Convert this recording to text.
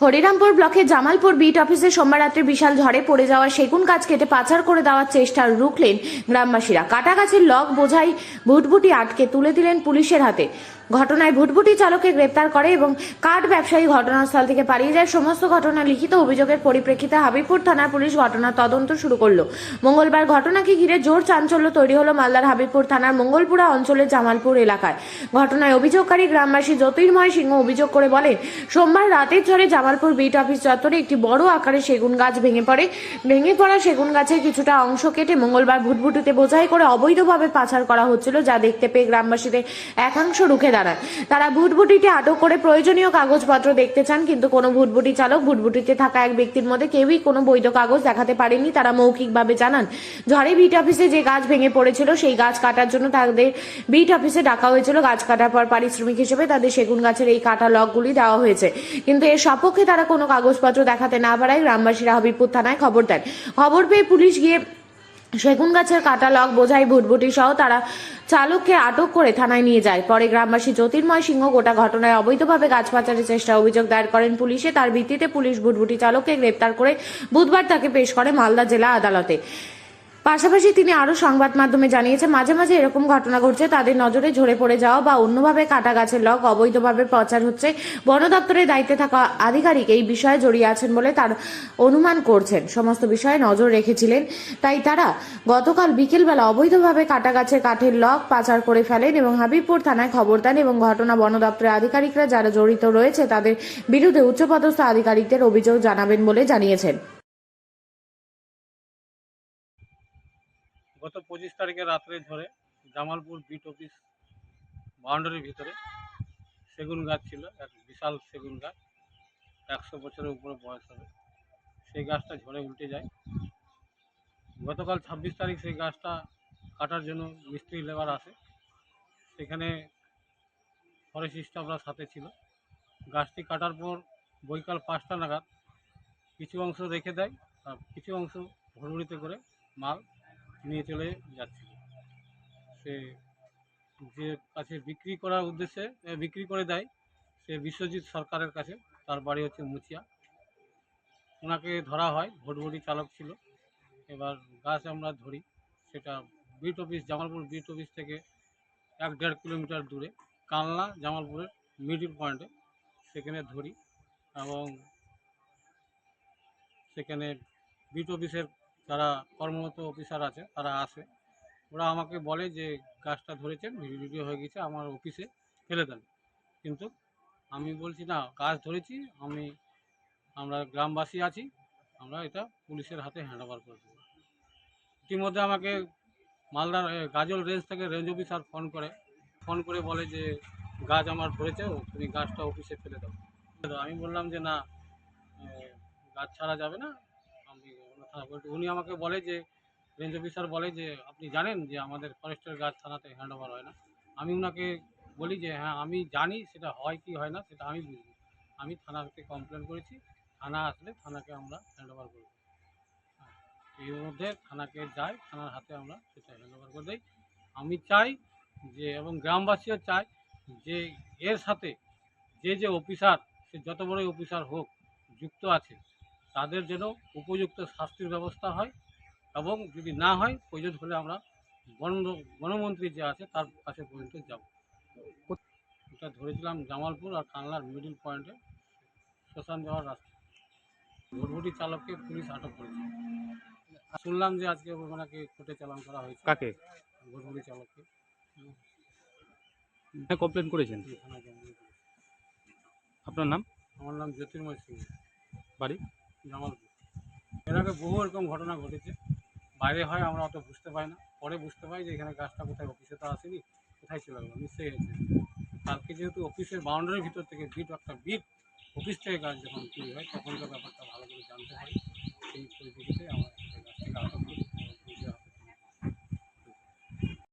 হরিরামপুর ব্লকের জামালপুর বিট অফিসে সোমবার রাত্রে বিশাল ঝড়ে পড়ে যাওয়া সেগুন গাছ কেটে পাচার করে দেওয়ার চেষ্টা রুখলেন গ্রামবাসীরা। কাটা গাছের লগ বোঝাই ভুটভুটি আটকে তুলে দিলেন পুলিশের হাতে। ঘটনায় ভুটভুটি চালককে গ্রেপ্তার করে এবং কাঠ ব্যবসায়ী ঘটনাস্থল থেকে পালিয়ে যায়। সমস্ত ঘটনা লিখিত অভিযোগের পরিপ্রেক্ষিতে হাবিবপুর থানার পুলিশ ঘটনার তদন্ত শুরু করলো। মঙ্গলবার ঘটনাকে ঘিরে জোর চাঞ্চল্য তৈরি হলো মালদার হাবিবপুর থানার মঙ্গলপুরা অঞ্চলের জামালপুর এলাকায়। ঘটনায় অভিযোগকারী গ্রামবাসী জ্যোতির্ময় সিংহ অভিযোগ করে বলেন, সোমবার রাতের ঝড়ে জামালপুর বিট অফিস চত্বরে একটি বড় আকারের সেগুন গাছ ভেঙে পড়া সেগুন গাছের কিছুটা অংশ কেটে মঙ্গলবার ভুটভুটিতে বোঝাই করে অবৈধভাবে পাচার করা হচ্ছিল, যা দেখতে পেয়ে গ্রামবাসীদের একাংশ রুখে দাঁড়ায়। তারা ভুটভুটিটি আটক করে প্রয়োজনীয় কাগজপত্র দেখতে চান, কিন্তু কোনো ভুটভুটি চালক ভুটভুটিতে থাকা এক ব্যক্তির মধ্যে কেউই কোনো বৈধ কাগজ দেখাতে পারেনি। তারা মৌখিকভাবে জানান, ঝড়ে বিট অফিসে যে গাছ ভেঙে পড়েছিল সেই গাছ কাটার জন্য তাদের বিট অফিসে ডাকা হয়েছিল। গাছ কাটার পর পারিশ্রমিক হিসেবে তাদের সেগুন গাছের এই কাটা লগগুলি দেওয়া হয়েছে, কিন্তু এর সপক্ষে তারা কোনো কাগজপত্র দেখাতে না পারায় গ্রামবাসীরা হাবিবপুর থানায় খবর দেন। খবর পেয়ে পুলিশ গিয়ে সেগুন গাছের কাটা লগ বোঝাই ভুটভুটি সহ তারা চালককে আটক করে থানায় নিয়ে যায়। পরে গ্রামবাসী জ্যোতির্ময় সিংহ গোটা ঘটনায় অবৈধভাবে গাছ পাচারের চেষ্টা অভিযোগ দায়ের করেন পুলিশে। তার ভিত্তিতে পুলিশ ভুটভুটি চালককে গ্রেপ্তার করে বুধবার তাকে পেশ করে মালদা জেলা আদালতে। পাশাপাশি তিনি আরো সংবাদ মাধ্যমে জানিয়েছেন, মাঝে মাঝে এরকম ঘটনা ঘটছে, তাদের নজরে ঝরে পড়ে যাওয়া বা অন্যভাবে কাটা গাছের লগ অবৈধভাবে পাচার হচ্ছে। বন দপ্তরের দায়িত্বে থাকা আধিকারিক এই বিষয়ে জড়িয়ে আছেন বলে তার অনুমান করছেন। সমস্ত বিষয়ে নজর রেখেছিলেন, তাই তারা গতকাল বিকেলবেলা অবৈধভাবে কাটা গাছের কাঠের লগ পাচার করে ফেলেন এবং হাবিবপুর থানায় খবর দেন এবং ঘটনা বন দপ্তরের আধিকারিকরা যারা জড়িত রয়েছে তাদের বিরুদ্ধে উচ্চপদস্থ আধিকারিকদের অভিযোগ জানাবেন বলে জানিয়েছেন। গত 25 তারিখে রাত্রে ঝড়ে জামালপুর বিট অফিস বাউন্ডারির ভিতরে সেগুন গাছ ছিল, এক বিশাল সেগুন গাছ, 100 বছরের উপরে বয়স হবে। সেই গাছটা ঝড়ে উল্টে যায়। গতকাল 26 তারিখ সেই গাছটা কাটার জন্য মিস্ত্রি লেবার আসে, সেখানে ফরেস্ট স্টাফরা সাথে ছিল। গাছটি কাটার পর বৈকাল 5টা নাগাদ কিছু অংশ রেখে দেয় আর কিছু অংশ ভুটভুটিতে করে মাল নিয়ে চলে যাচ্ছিল। সে যে কাছে বিক্রি করার উদ্দেশ্যে বিক্রি করে দেয়, সে বিশ্বজিৎ সরকারের কাছে, তার বাড়ি হচ্ছে মুচিয়া। ওনাকে ধরা হয়, ভুটভুটি চালক ছিল। এবার গাছ আমরা ধরি, সেটা bit office Jamalpur bit office থেকে 1-1.5 কিলোমিটার দূরে কালনা জামালপুরের মিডিল পয়েন্টে সেখানে ধরি এবং সেখানে বিট অফিসের যারা কর্মরত অফিসার আছে তারা আসে। ওরা আমাকে বলে যে গাছটা ধরেছেন, ভিডিও হয়ে গেছে, আমার অফিসে ফেলে দেন। কিন্তু আমি বলছি না, গাছ ধরেছি আমরা গ্রামবাসী আছি, আমরা এটা পুলিশের হাতে হ্যান্ড ওভার করে দেবো। ইতিমধ্যে আমাকে মালদার গাজল রেঞ্জ থেকে রেঞ্জ অফিসার ফোন করে বলে যে গাছ আমার ধরেছে, তুমি গাছটা অফিসে ফেলে দাও। আমি বললাম যে না, গাছ ছাড়া যাবে না। উনি আমাকে বলে যে রেঞ্জ অফিসার বলে যে আপনি জানেন যে আমাদের ফরেস্টের গাছ থানাতে হ্যান্ড ওভার হয় না। আমি ওনাকে বলি যে হ্যাঁ, আমি জানি সেটা হয় কি হয় না সেটা আমি বুঝবো। আমি থানাতে কমপ্লেন করেছি, থানা আসলে থানাকে আমরা হ্যান্ড ওভার করে দিই। এর মধ্যে থানাকে যাই, থানার হাতে আমরা সেটা হ্যান্ড ওভার করে দিই। আমি চাই যে, এবং গ্রামবাসীও চায় যে এর সাথে যে অফিসার, সে যত বড়ই অফিসার হোক, যুক্ত আছে, তাদের যেন উপযুক্ত শাস্তির ব্যবস্থা হয় এবং যদি না হয় প্রয়োজন হলে আমরা বনমন্ত্রী যে আছে তার কাছে পর্যন্ত যাব। এটা ধরেছিলাম জামালপুর আর কানলার মিডিল পয়েন্টে শ্মশান যাওয়ার রাস্তা। ভুটভুটি চালককে পুলিশ আটক করেছে। শুনলাম যে আজকে ওনাকে কোর্টে চালান করা হয়েছে। কাকে? ভুটভুটি চালককে। কমপ্লেন করেছেন? আপনার নাম? আমার নাম জ্যোতির্ময় সিং, বাড়ি জামালপুর। এর আগে বহু এরকম ঘটনা ঘটেছে, বাইরে হয় আমরা অত বুঝতে পাই না, পরে বুঝতে পাই যে এখানে গাছটা কোথায়, অফিসে তো আসেনি, কোথায় ছিল নিশ্চয়ই হয়েছে। কালকে যেহেতু অফিসের বাউন্ডারির ভিতর থেকে বিট অফিস থেকে গাছ যখন চুরি হয় তখন তো ব্যাপারটা ভালো করে জানতে হয়। সেই পরিপ্রেক্ষিতে আমার গাছটাকে আটক করি।